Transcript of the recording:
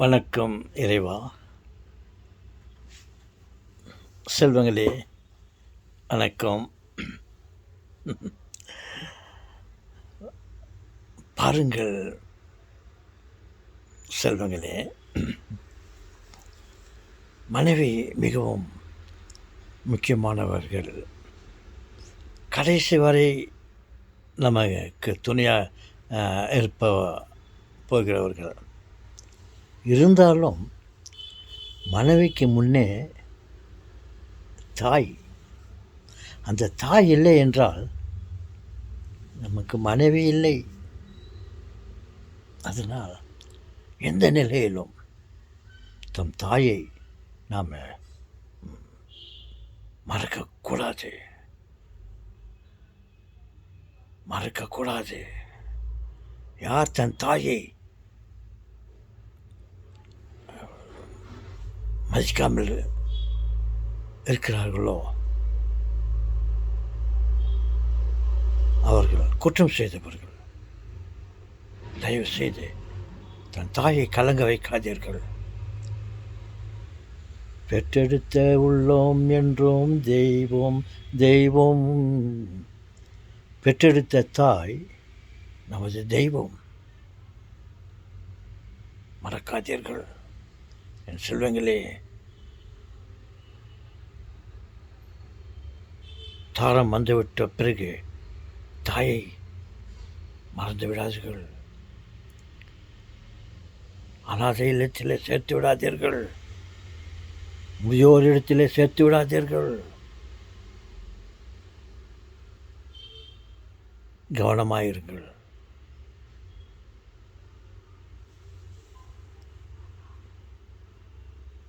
வணக்கம் இறைவா. செல்வங்களே வணக்கம். பாருங்கள் செல்வங்களே, மனைவி மிகவும் முக்கியமானவர்கள். கடைசி வரை நமக்கு துணையாக போகிறவர்கள். இருந்தாலும் மனைவிக்கு முன்னே தாய். அந்த தாய் இல்லை என்றால் நமக்கு மனைவி இல்லை. அதனால் எந்த நிலையிலும் தம் தாயை நாம் மறக்கக்கூடாது. யார் தன் தாயை மதிக்காமல் இருக்கிறார்களோ அவர்கள் குற்றம் செய்தவர்கள். தயவு செய்து தன் தாயை கலங்க வைக்காதீர்கள். பெற்றெடுத்த உள்ளோம் என்றோம் தெய்வம். பெற்றெடுத்த தாய் நமது தெய்வம். மறக்காதீர்கள் என் செல்வங்களே. தாரம் வந்துவிட்ட பிறகு தாயை மறந்து விடாதீர்கள். அனாதை இல்லத்திலே சேர்த்து விடாதீர்கள். முதியோர் இடத்திலே சேர்த்து விடாதீர்கள். கவனமாயிருங்கள்.